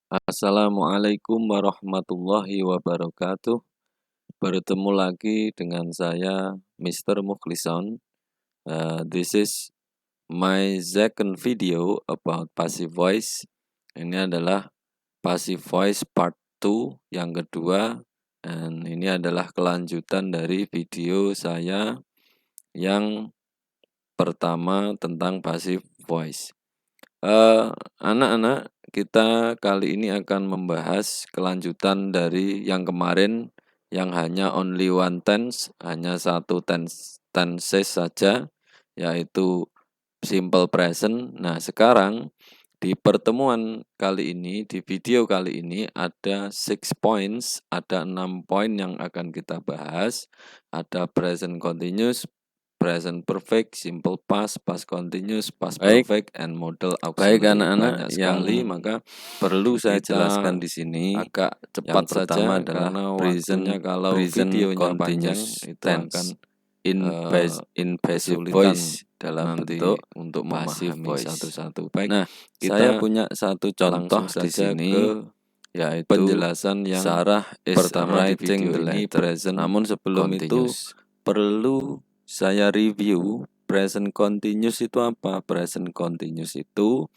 Assalamualaikum warahmatullahi wabarakatuh. Bertemu lagi dengan saya, Mr. Mukhlison. This is my second video about passive voice. Ini adalah passive voice part 2 yang kedua. Dan ini adalah kelanjutan dari video saya yang pertama tentang passive voice. Anak-anak, kita kali ini akan membahas kelanjutan dari yang kemarin yang hanya only one tense, hanya satu tenses saja, yaitu simple present. Nah, sekarang di pertemuan kali ini, di video kali ini ada 6 points, ada 6 poin yang akan kita bahas. Ada present continuous, present perfect, simple past, past continuous, past perfect, and model auxiliary. Baik anak-anak, banyak sekali, maka perlu saya jelaskan di sini agak cepat saja adalah present kalau videonya panjang itu akan in passive voice dalam bentuk untuk memahami satu-satu. Baik, nah, saya punya satu contoh di sini yaitu penjelasan yang Sarah pertama di video ini present. Namun sebelum itu perlu saya review present continuous itu apa? Present continuous itu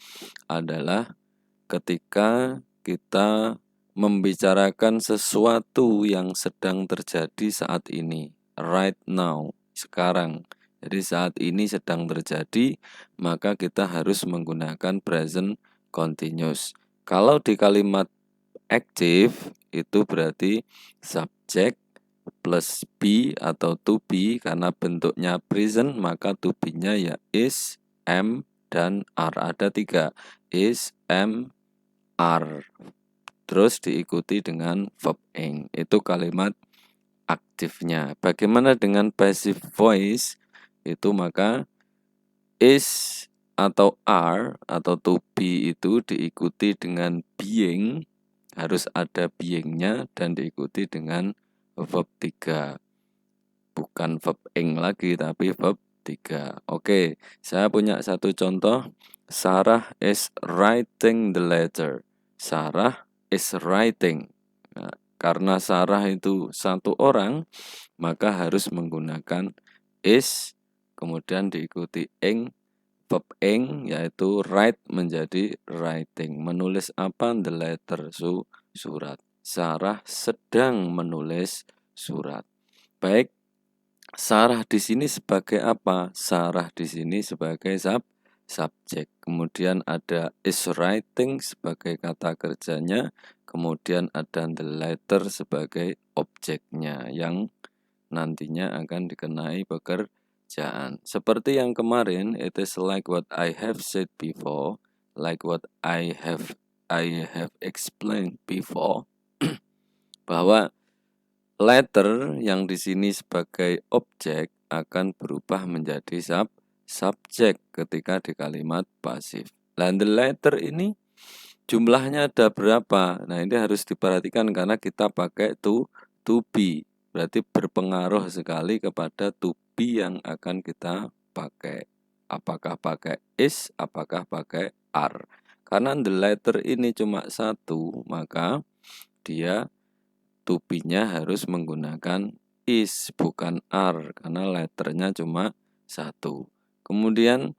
adalah ketika kita membicarakan sesuatu yang sedang terjadi saat ini, right now, sekarang. Jadi saat ini sedang terjadi, maka kita harus menggunakan present continuous. Kalau di kalimat active itu berarti subject plus be atau to be, karena bentuknya present maka to be-nya ya is, am, dan are. Ada 3, is, am, are. Terus diikuti dengan verb ing. Itu kalimat aktifnya. Bagaimana dengan passive voice? Itu maka is atau are atau to be itu diikuti dengan being, harus ada being-nya, dan diikuti dengan verb 3. Bukan verb ing lagi, tapi verb 3. Oke, saya punya satu contoh. Sarah is writing the letter. Sarah is writing. Nah, karena Sarah itu satu orang, maka harus menggunakan is, kemudian diikuti ing, verb ing, yaitu write menjadi writing. Menulis apa? The letter, surat. Sarah sedang menulis surat. Baik, Sarah di sini sebagai apa? Sarah di sini sebagai subjek. Kemudian ada is writing sebagai kata kerjanya. Kemudian ada the letter sebagai objeknya yang nantinya akan dikenai pekerjaan. Seperti yang kemarin, it is like what I have said before, like what I have explained before, bahwa letter yang di sini sebagai objek akan berubah menjadi subjek ketika di kalimat pasif. Dan the letter ini jumlahnya ada berapa? Nah, ini harus diperhatikan karena kita pakai to be. Berarti berpengaruh sekali kepada to be yang akan kita pakai. Apakah pakai is, apakah pakai are. Karena the letter ini cuma satu, maka dia to be-nya harus menggunakan is, bukan are, karena letternya cuma satu. Kemudian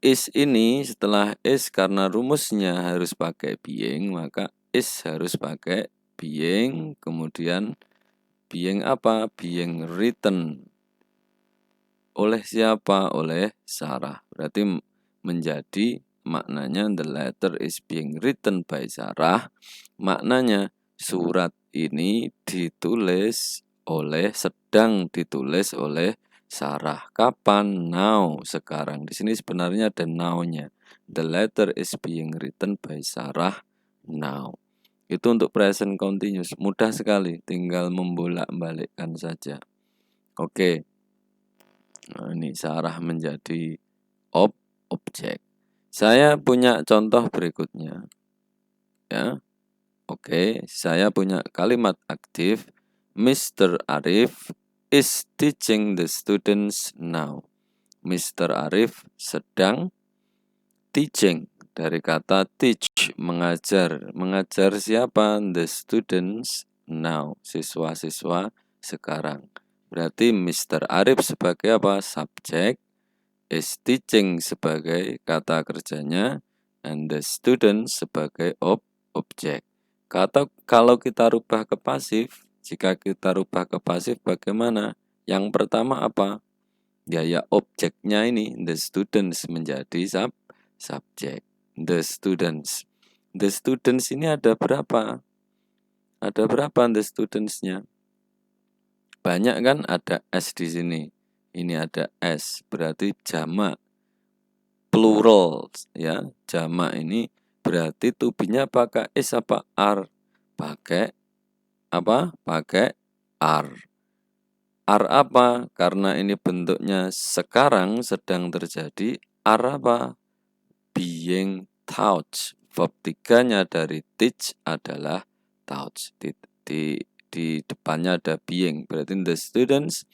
is ini setelah is, karena rumusnya harus pakai being, maka is harus pakai being. Kemudian being apa? Being written. Oleh siapa? Oleh Sarah. Berarti menjadi maknanya the letter is being written by Sarah. Maknanya surat ini ditulis oleh, sedang ditulis oleh Sarah. Kapan? Now, sekarang. Di sini sebenarnya ada now-nya. The letter is being written by Sarah now. Itu untuk present continuous. Mudah sekali, tinggal membolak-balikkan saja. Oke. Nah, ini Sarah menjadi objek. Saya punya contoh berikutnya. Ya. Oke, saya punya kalimat aktif. Mr. Arif is teaching the students now. Mr. Arif sedang teaching. Dari kata teach, mengajar. Mengajar siapa? The students now, siswa-siswa sekarang. Berarti Mr. Arif sebagai apa? Subjek, is teaching sebagai kata kerjanya, and the student sebagai objek. Kalau kita rubah ke pasif, jika kita rubah ke pasif bagaimana? Yang pertama apa? Ya objeknya ini, the students menjadi subjek. The students. The students ini ada berapa? Ada berapa the students-nya? Banyak kan, ada S di sini. Ini ada S, berarti jamak. Plural ya. Jamak ini berarti to be-nya pakai is apa are? Pakai apa? Pakai are. Are apa? Karena ini bentuknya sekarang sedang terjadi. Are apa? Being taught. Verb 3-nya dari teach adalah taught. Di depannya ada being. Berarti the students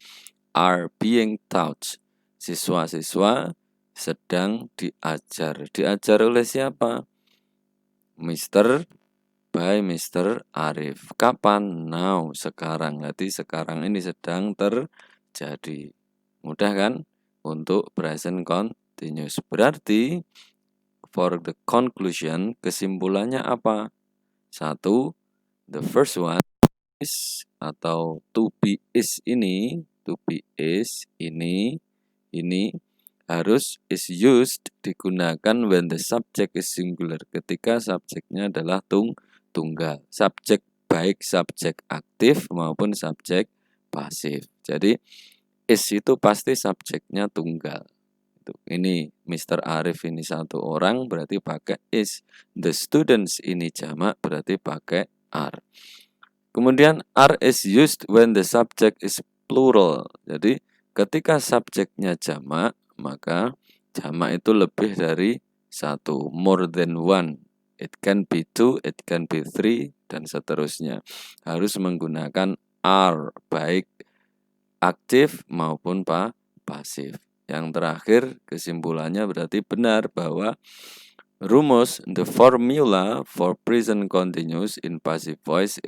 are being taught. Siswa-siswa sedang diajar. Diajar oleh siapa? By Mr. Arif. Kapan? Now, sekarang. Berarti sekarang ini sedang terjadi. Mudah kan? Untuk present continuous. Berarti for the conclusion, kesimpulannya apa? 1. The first one is atau to be is ini harus is used digunakan when the subject is singular, ketika subjeknya adalah tunggal. Subjek baik subjek aktif maupun subjek pasif. Jadi is itu pasti subjeknya tunggal. Ini Mr. Arif ini satu orang berarti pakai is. The students ini jamak berarti pakai are. Kemudian are is used when the subject is plural. Jadi ketika subjeknya jamak, maka jamak itu lebih dari satu, more than one. It can be two, it can be three, dan seterusnya. Harus menggunakan are, baik aktif maupun pasif. Yang terakhir, kesimpulannya berarti benar bahwa rumus, the formula for present continuous in passive voice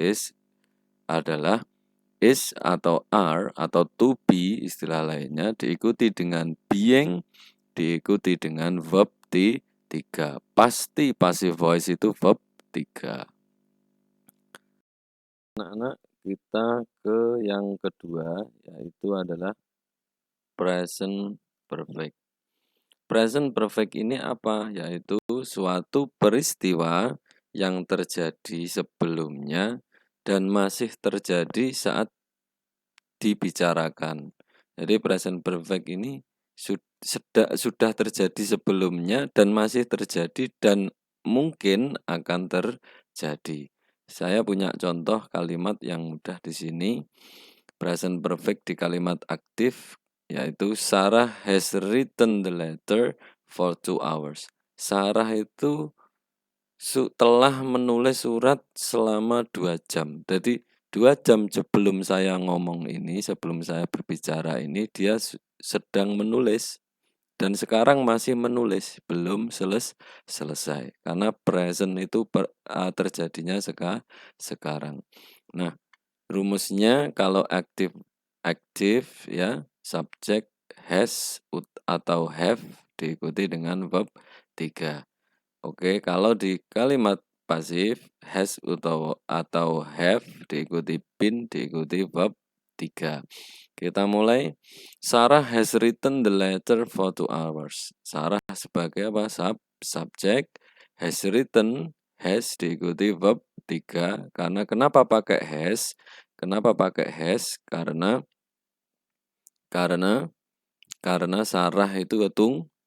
adalah is atau are atau to be, istilah lainnya, diikuti dengan being, diikuti dengan verb 3. Pasti passive voice itu verb 3. Anak-anak, kita ke yang kedua, yaitu adalah present perfect. Present perfect ini apa? Yaitu suatu peristiwa yang terjadi sebelumnya dan masih terjadi saat dibicarakan. Jadi present perfect ini sudah terjadi sebelumnya dan masih terjadi dan mungkin akan terjadi. Saya punya contoh kalimat yang mudah di sini. Present perfect di kalimat aktif yaitu Sarah has written the letter for 2 hours. Sarah itu telah menulis surat selama 2 jam. Jadi 2 jam sebelum saya ngomong ini, sebelum saya berbicara ini, dia sedang menulis. Dan sekarang masih menulis, belum selesai. Karena present itu terjadinya sekarang. Nah, rumusnya kalau aktif ya, subjek has atau have diikuti dengan verb 3. Oke, kalau di kalimat pasif has atau have diikuti been diikuti verb 3. Kita mulai. Sarah has written the letter for 2 hours. Sarah sebagai apa? Subjek. Has written, has diikuti verb 3. Karena kenapa pakai has? Kenapa pakai has? Karena Sarah itu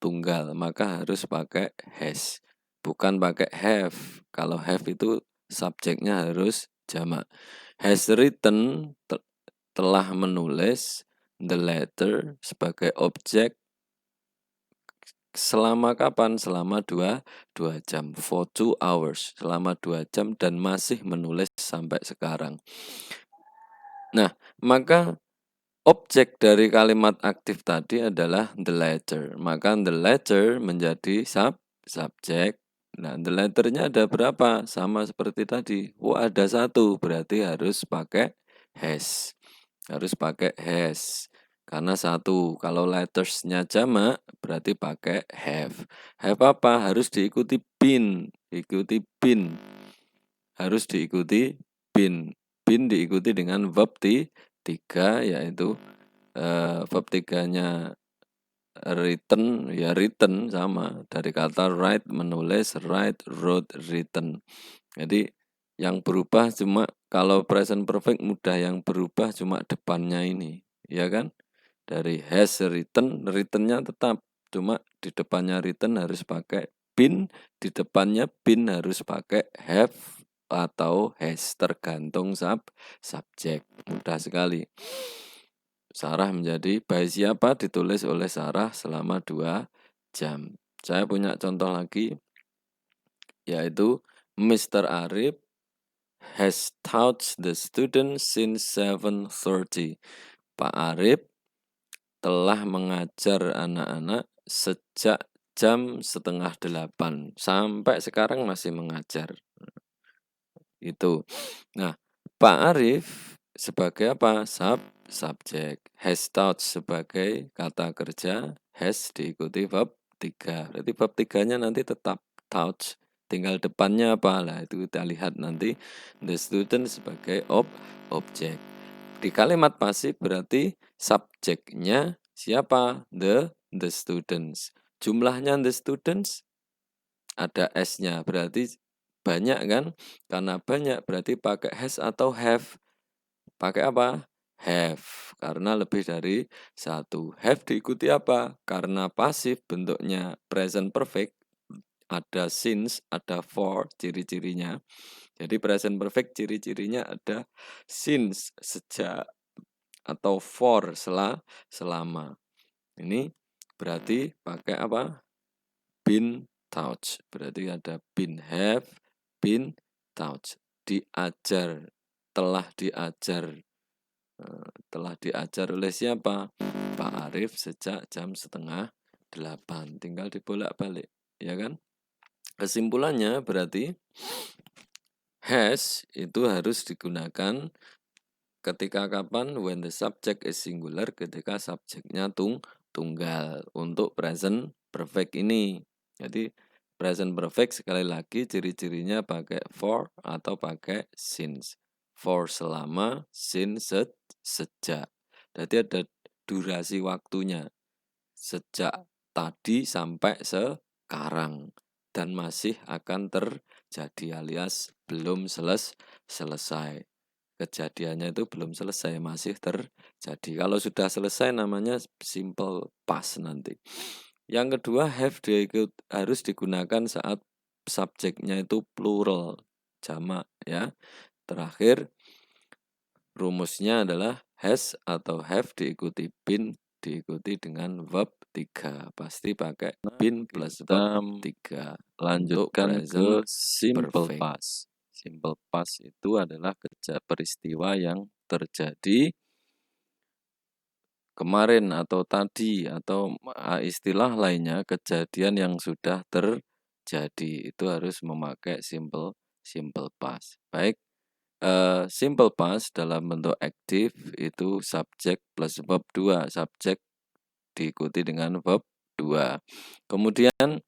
tunggal, maka harus pakai has. Bukan pakai have. Kalau have itu subjeknya harus jamak. Has written telah menulis, the letter sebagai objek selama kapan? Selama 2 jam. For 2 hours. Selama 2 jam dan masih menulis sampai sekarang. Nah, maka objek dari kalimat aktif tadi adalah the letter. Maka the letter menjadi subjek. Nah, the letter-nya ada berapa? Sama seperti tadi. Oh, ada 1, berarti harus pakai has. Harus pakai has. Karena 1, kalau letters-nya jamak, berarti pakai have. Have apa? Harus diikuti bin. Ikuti bin. Harus diikuti bin. Bin diikuti dengan verb 3, yaitu verb 3-nya written, ya written sama dari kata write menulis, write, wrote, written. Jadi yang berubah cuma kalau present perfect mudah, yang berubah cuma depannya ini, ya kan? Dari has written, written-nya tetap, cuma di depannya written harus pakai been, di depannya been harus pakai have atau has, tergantung subjek. Mudah sekali. Sarah menjadi by siapa ditulis oleh Sarah selama 2 jam. Saya punya contoh lagi, yaitu Mr. Arif has taught the students since 7:30. Pak Arif telah mengajar anak-anak sejak jam 7:30 sampai sekarang masih mengajar. Itu. Nah, Pak Arif sebagai apa? Subjek. Has taught sebagai kata kerja, has diikuti verb 3. Berarti verb 3-nya nanti tetap taught. Tinggal depannya apa? Lah itu kita lihat nanti. The student sebagai objek. Di kalimat pasif berarti subjeknya siapa? The students. Jumlahnya the students ada S-nya, berarti banyak kan? Karena banyak berarti pakai has atau have. Pakai apa? Have, karena lebih dari 1. Have diikuti apa? Karena pasif bentuknya present perfect, ada since, ada for, ciri-cirinya. Jadi present perfect ciri-cirinya ada since, sejak, atau for, selama. Ini berarti pakai apa? Been taught. Berarti ada been, have, been taught. Diajar, telah diajar. Telah diajar oleh siapa? Pak Arif sejak jam 7:30. Tinggal dibolak-balik, ya kan? Kesimpulannya berarti has itu harus digunakan ketika kapan? When the subject is singular, ketika subjeknya tunggal untuk present perfect ini. Jadi present perfect sekali lagi ciri-cirinya pakai for atau pakai since. For selama, since sejak. Jadi ada durasi waktunya. Sejak tadi sampai sekarang. Dan masih akan terjadi alias belum selesai. Kejadiannya itu belum selesai, masih terjadi. Kalau sudah selesai namanya simple past nanti. Yang kedua, have harus digunakan saat subjeknya itu plural, jamak ya. Terakhir, rumusnya adalah has atau have diikuti been, diikuti dengan verb 3. Pasti pakai been plus verb 3. Lanjutkan ke simple past. Simple past itu adalah peristiwa yang terjadi kemarin atau tadi, atau istilah lainnya kejadian yang sudah terjadi. Itu harus memakai simple past. Baik, simple past dalam bentuk aktif itu subjek plus verb 2. Subjek diikuti dengan verb 2. Kemudian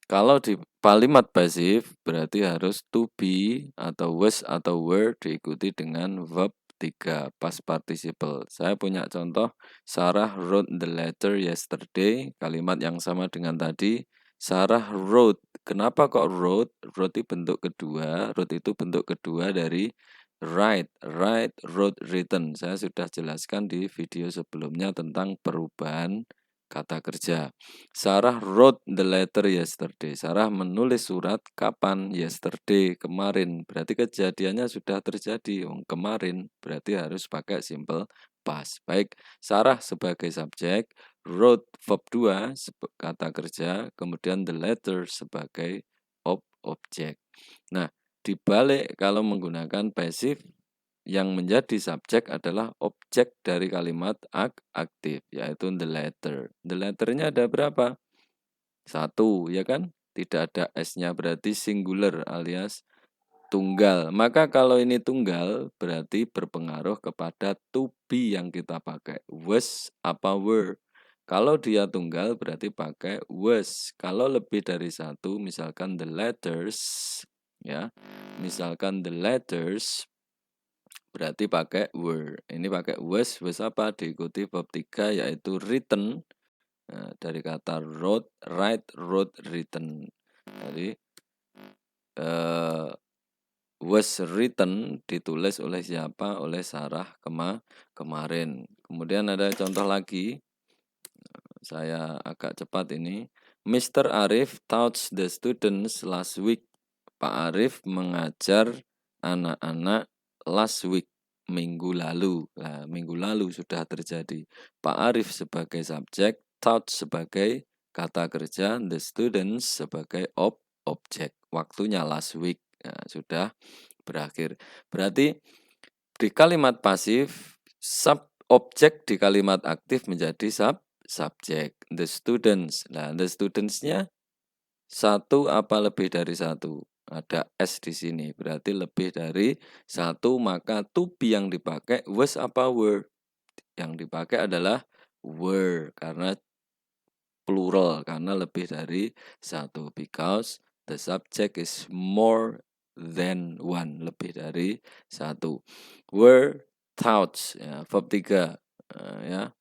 kalau di kalimat pasif berarti harus to be atau was atau were diikuti dengan verb 3 past participle. Saya punya contoh, Sarah wrote the letter yesterday. Kalimat yang sama dengan tadi. Sarah wrote. Kenapa kok wrote? Wrote itu bentuk kedua. Wrote itu bentuk kedua dari write. Write, wrote, written. Saya sudah jelaskan di video sebelumnya tentang perubahan kata kerja. Sarah wrote the letter yesterday. Sarah menulis surat kapan? Yesterday, kemarin. Berarti kejadiannya sudah terjadi. Kemarin berarti harus pakai simple past. Baik, Sarah sebagai subjek, wrote verb 2 kata kerja, kemudian the letter sebagai objek. Nah, dibalik kalau menggunakan passive, yang menjadi subjek adalah objek dari kalimat aktif, yaitu the letter. The letter-nya ada berapa? 1, ya kan? tidak ada S-nya, berarti singular alias tunggal. Maka kalau ini tunggal berarti berpengaruh kepada to be yang kita pakai. Was apa were. Kalau dia tunggal berarti pakai was. Kalau lebih dari satu, misalkan the letters, ya, misalkan the letters, berarti pakai were. Ini pakai was apa? Diikuti verb 3 yaitu written. Nah, dari kata wrote, write, wrote, written. Jadi was written ditulis oleh siapa? Oleh Sarah kemarin. Kemudian ada contoh lagi. Saya agak cepat ini. Mr. Arif taught the students last week. Pak Arif mengajar anak-anak last week, minggu lalu. Nah, minggu lalu sudah terjadi. Pak Arif sebagai subjek, taught sebagai kata kerja, the students sebagai objek. Waktunya last week. Nah, sudah berakhir. Berarti di kalimat pasif, objek di kalimat aktif menjadi subjek. The students. Nah, the students-nya satu apa lebih dari satu? Ada S di sini, berarti lebih dari satu, maka to be yang dipakai was apa were? Yang dipakai adalah were, karena plural, karena lebih dari satu. Because the subject is more than one, lebih dari satu. Were taught, ya, verb 3, ya,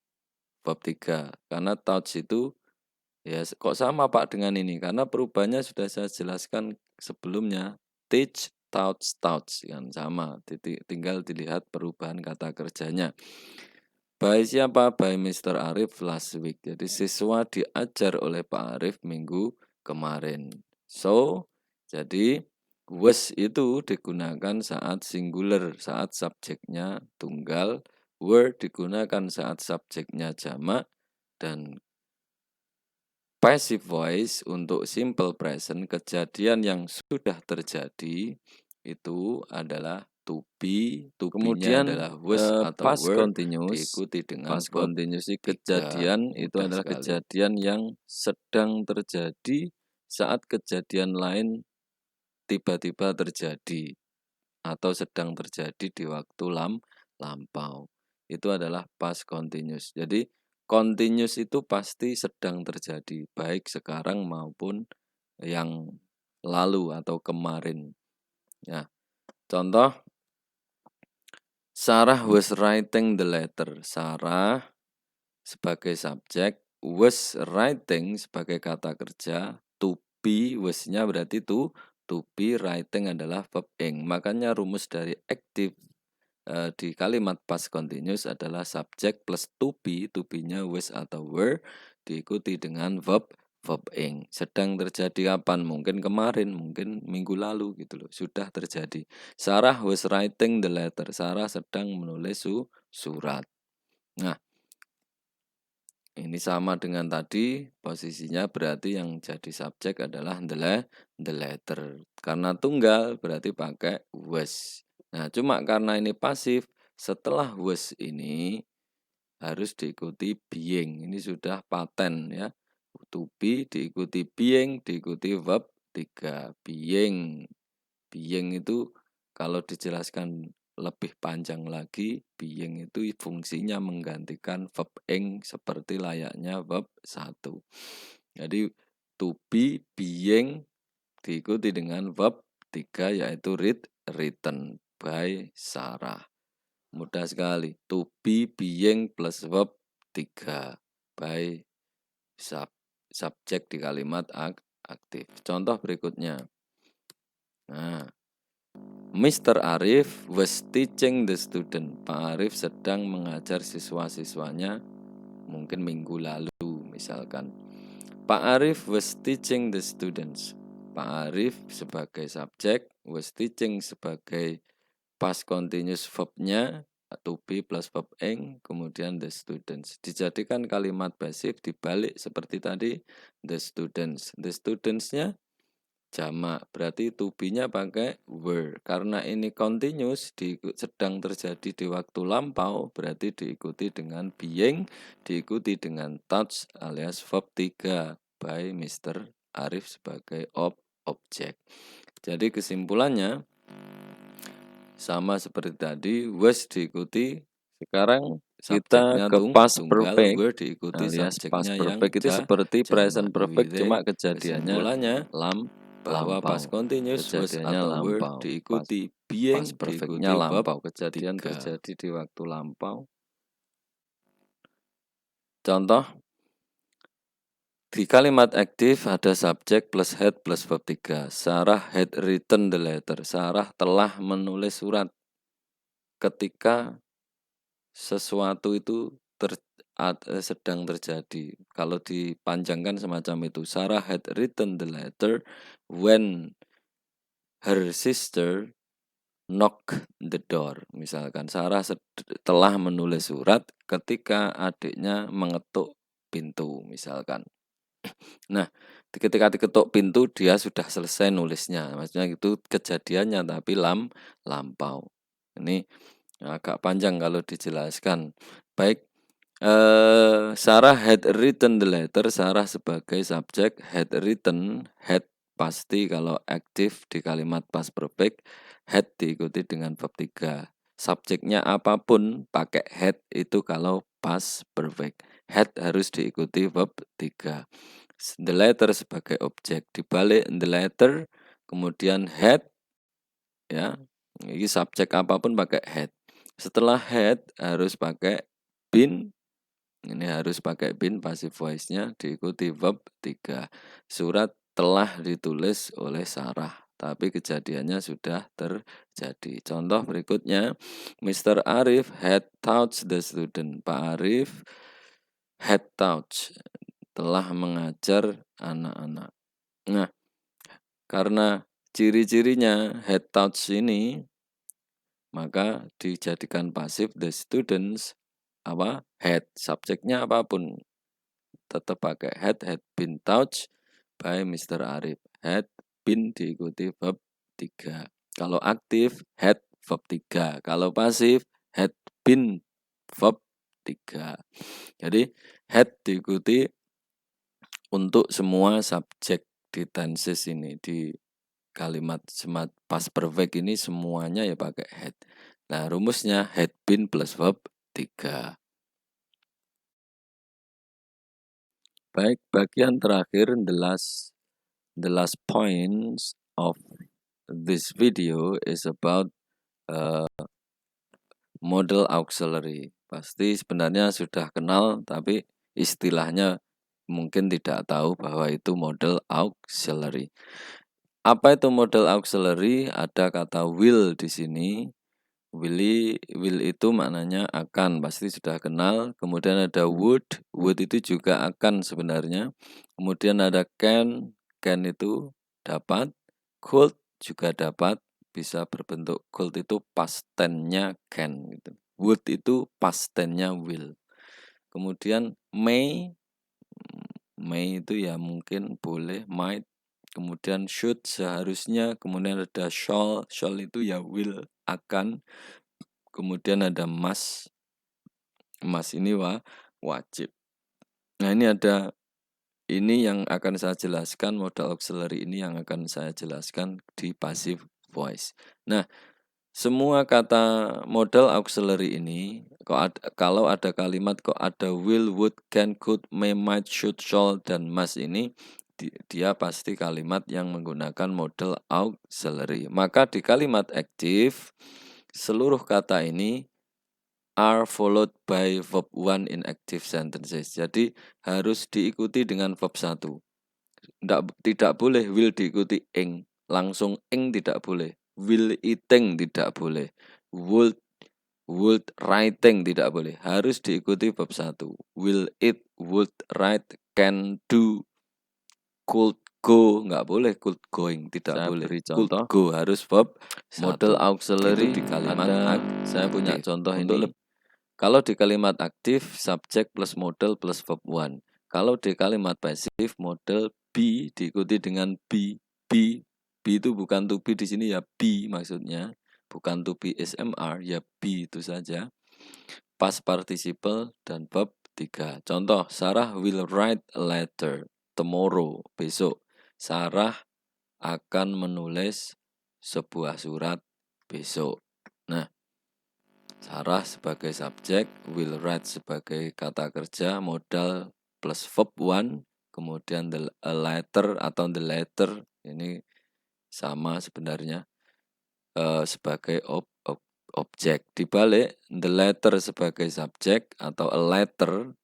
verb 3. Karena taught itu, ya kok sama Pak dengan ini? Karena perubahannya sudah saya jelaskan sebelumnya. Teach, taught, taught, kan sama. Tinggal dilihat perubahan kata kerjanya. By siapa? By Mr. Arif last week. Jadi siswa diajar oleh Pak Arif minggu kemarin. So, jadi was itu digunakan saat singular, saat subjeknya tunggal. Were digunakan saat subjeknya jamak. Dan passive voice untuk simple present, kejadian yang sudah terjadi itu adalah to be, to be-nya adalah was atau Past were, continuous. diikuti dengan Past verb continuous itu 3. kejadian itu Mudah adalah sekali. kejadian yang sedang terjadi saat kejadian lain tiba-tiba terjadi atau sedang terjadi di waktu lampau. Itu adalah past continuous. Jadi continuous itu pasti sedang terjadi, baik sekarang maupun yang lalu atau kemarin. Ya, contoh, Sarah was writing the letter. Sarah sebagai subjek, was writing sebagai kata kerja, to be, was-nya berarti to be, writing adalah verb ing. Makanya rumus dari active di kalimat past continuous adalah subjek plus to be-nya was atau were, diikuti dengan verb ing. Sedang terjadi kapan? Mungkin kemarin, mungkin minggu lalu gitu loh. Sudah terjadi. Sarah was writing the letter. Sarah sedang menulis surat. Nah, ini sama dengan tadi, posisinya berarti yang jadi subjek adalah the letter. Karena tunggal berarti pakai was. Nah, cuma karena ini pasif, setelah was ini harus diikuti being. Ini sudah paten ya. To be diikuti being, diikuti verb 3. Being. Being itu kalau dijelaskan lebih panjang lagi, being itu fungsinya menggantikan verb ing seperti layaknya verb 1. Jadi to be, being diikuti dengan verb 3 yaitu written by Sarah. Mudah sekali. To be, being plus verb 3 by subjek di kalimat aktif. Contoh berikutnya. Nah, Mr. Arif was teaching the student. Pak Arif sedang mengajar siswa-siswanya mungkin minggu lalu misalkan. Pak Arif was teaching the students. Pak Arif sebagai subjek, was teaching sebagai past continuous verb-nya, to be plus verb ing, kemudian the students. Dijadikan kalimat pasif dibalik seperti tadi, the students. The students-nya jamak, berarti to be-nya pakai were. Karena ini continuous, sedang terjadi di waktu lampau, berarti diikuti dengan being, diikuti dengan touch alias verb 3 by Mr. Arif sebagai objek. Jadi kesimpulannya sama seperti tadi, was diikuti, sekarang kita ke past perfect were diikuti alias past subjeknya yang perfect itu seperti present perfect, cuma kejadiannya kesimpulannya bahwa lampau. past continuous was Kejadiannya atau were lampau. diikuti Past being perfectnya diikuti verb lampau. Kejadian 3. terjadi di waktu lampau. Contoh, di kalimat aktif ada subjek plus had plus verb 3. Sarah had written the letter. Sarah telah menulis surat. Ketika sesuatu itu sedang terjadi. Kalau dipanjangkan semacam itu. Sarah had written the letter when her sister knock the door. Misalkan Sarah telah menulis surat ketika adiknya mengetuk pintu misalkan. Nah, ketika diketuk pintu dia sudah selesai nulisnya. Maksudnya itu kejadiannya tapi lampau. Ini agak panjang kalau dijelaskan. Baik, Sarah had written the letter. Sarah sebagai subjek, had written, had pasti kalau aktif di kalimat past perfect, had diikuti dengan verb 3. Subjeknya apapun pakai had itu kalau past perfect. Had harus diikuti verb 3. The letter sebagai objek, dibalik the letter, kemudian had, ya, ini subjek apapun pakai had. Setelah had harus pakai been, ini harus pakai been passive voice-nya diikuti verb 3. Surat telah ditulis oleh Sarah, tapi kejadiannya sudah terjadi. Contoh berikutnya, Mr. Arif had taught the student. Pak Arif had taught, telah mengajar anak-anak. Nah, karena ciri-cirinya had taught ini, maka dijadikan pasif the students had, subjeknya apapun tetap pakai had been taught by Mr. Arif. Had been diikuti verb 3. Kalau aktif had verb 3. Kalau pasif had been verb 3. Jadi had diikuti untuk semua subjek di tenses ini, di kalimat past perfect ini semuanya ya pakai had. Nah, rumusnya had been plus verb 3. Baik, bagian terakhir, the last points of this video is about model auxiliary. Pasti sebenarnya sudah kenal, tapi istilahnya mungkin tidak tahu bahwa itu model auxiliary. Apa itu model auxiliary? Ada kata will di sini. Will itu maknanya akan, pasti sudah kenal. Kemudian ada would itu juga akan sebenarnya. Kemudian ada can itu dapat. Could juga dapat, bisa berbentuk could itu past tense-nya can gitu. Would itu past tense-nya will. Kemudian may itu ya mungkin boleh, might. Kemudian should seharusnya, kemudian ada shall itu ya will akan. Kemudian ada must ini wajib. Nah, ini yang akan saya jelaskan, modal auxiliary ini yang akan saya jelaskan di passive voice. Nah, semua kata modal auxiliary ini, kalau ada kalimat kok ada will, would, can, could, may, might, should, shall, dan must ini, dia pasti kalimat yang menggunakan modal auxiliary. Maka di kalimat aktif, seluruh kata ini are followed by verb 1 in active sentences. Jadi harus diikuti dengan verb 1. Tidak boleh will diikuti ing. Langsung ing tidak boleh. Will eating tidak boleh. Would writing tidak boleh. Harus diikuti verb 1. Will eat, would write, can do, could go, nggak boleh could going, tidak saya boleh. Beri contoh, could go harus verb model auxiliary di kalimat saya punya contoh ini. Kalau di kalimat aktif, subjek plus model plus verb 1. Kalau di kalimat pasif, model be diikuti dengan be. Be itu bukan to be di sini ya be maksudnya. Bukan to be SMR, ya be itu saja. Past participle dan verb 3. Contoh, Sarah will write a letter tomorrow, besok. Sarah akan menulis sebuah surat besok. Nah, Sarah sebagai subjek, will write sebagai kata kerja, modal plus verb one, kemudian a letter atau the letter, ini sama sebenarnya sebagai objek. Dibalik, the letter sebagai subjek atau a letter,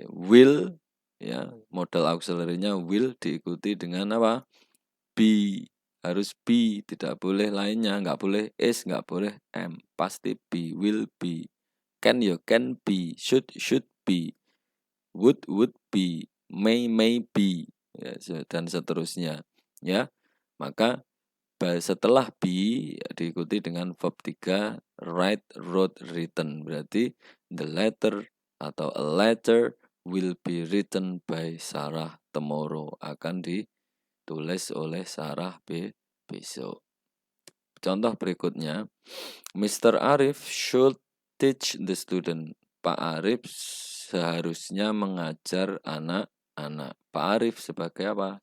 will, ya modal auxiliary-nya will diikuti dengan apa? Be, harus be, tidak boleh lainnya, nggak boleh is, nggak boleh am, pasti be, will be, can be, should be, would be, may be, ya, dan seterusnya. Ya, maka setelah be diikuti dengan verb 3, write, wrote, written. Berarti the letter atau a letter will be written by Sarah tomorrow. Akan ditulis oleh Sarah besok. Contoh berikutnya, Mr. Arif should teach the student. Pak Arif seharusnya mengajar anak-anak. Pak Arif sebagai apa?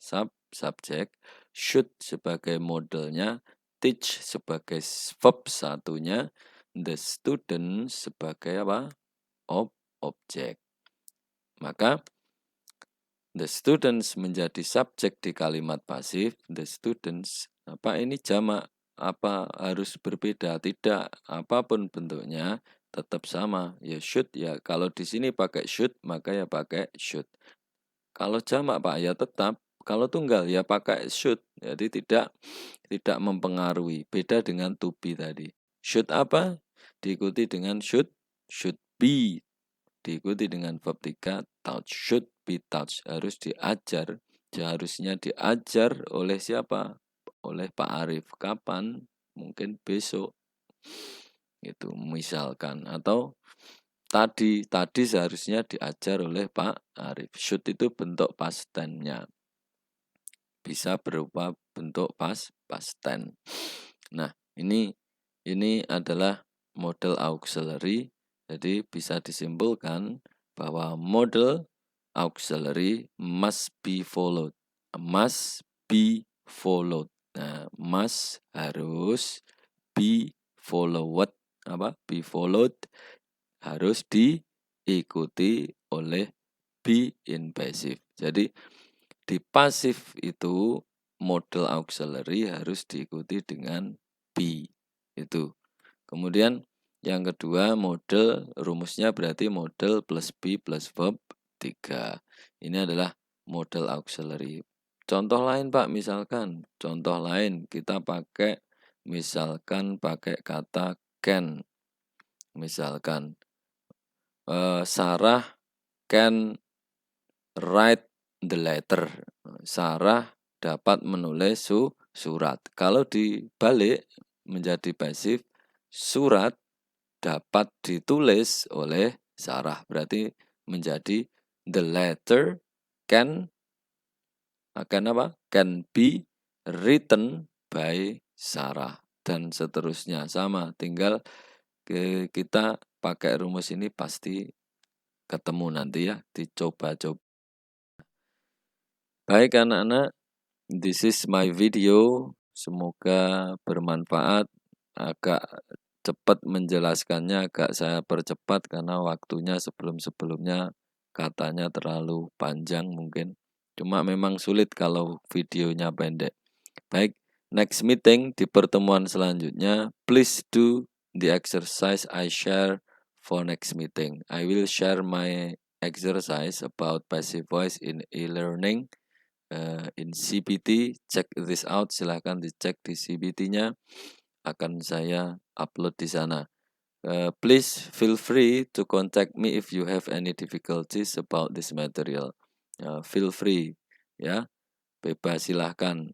Subjek, should sebagai modelnya, teach sebagai verb satunya, the student sebagai apa? Objek. Maka the students menjadi subjek di kalimat pasif, the students. Apa ini jamak? Apa harus berbeda? Tidak, apapun bentuknya tetap sama. Ya should ya. Kalau di sini pakai should, maka ya pakai should. Kalau jamak Pak ya tetap. Kalau tunggal ya pakai should. Jadi tidak mempengaruhi. Beda dengan to be tadi. Should apa? Diikuti dengan should be. Diikuti dengan verb 3, touch, should be touched, harus diajar. Seharusnya diajar oleh siapa? Oleh Pak Arif. Kapan? Mungkin besok. Itu misalkan. Atau tadi seharusnya diajar oleh Pak Arif. Should itu bentuk past tense-nya. Bisa berupa bentuk past tense. Nah, ini adalah model auxiliary. Jadi bisa disimpulkan bahwa model auxiliary must be followed. Must be followed. Nah, must harus, be followed, be followed harus diikuti oleh be in passive. Jadi di pasif itu model auxiliary harus diikuti dengan be. Itu. Kemudian yang kedua model, rumusnya berarti model plus be plus verb 3. Ini adalah model auxiliary. Contoh lain Pak, misalkan. Contoh lain kita pakai, misalkan pakai kata can. Misalkan Sarah can write the letter. Sarah dapat menulis surat. Kalau dibalik menjadi pasif, surat dapat ditulis oleh Sarah. Berarti menjadi the letter can be written by Sarah dan seterusnya. Sama, tinggal kita pakai rumus ini pasti ketemu nanti ya, dicoba-coba. Baik anak-anak, this is my video. Semoga bermanfaat. Agak cepat menjelaskannya, agak saya percepat karena waktunya sebelum-sebelumnya katanya terlalu panjang mungkin. Cuma memang sulit kalau videonya pendek. Baik, next meeting di pertemuan selanjutnya, please do the exercise I share for next meeting. I will share my exercise about passive voice in e-learning in CBT. Check this out, silahkan dicek di CBT-nya. Akan saya upload di sana. Please feel free to contact me if you have any difficulties about this material. Feel free, ya, bebas silahkan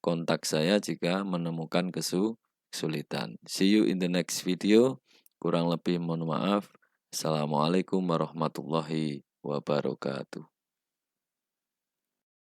kontak saya jika menemukan kesulitan. See you in the next video. Kurang lebih mohon maaf. Assalamualaikum warahmatullahi wabarakatuh.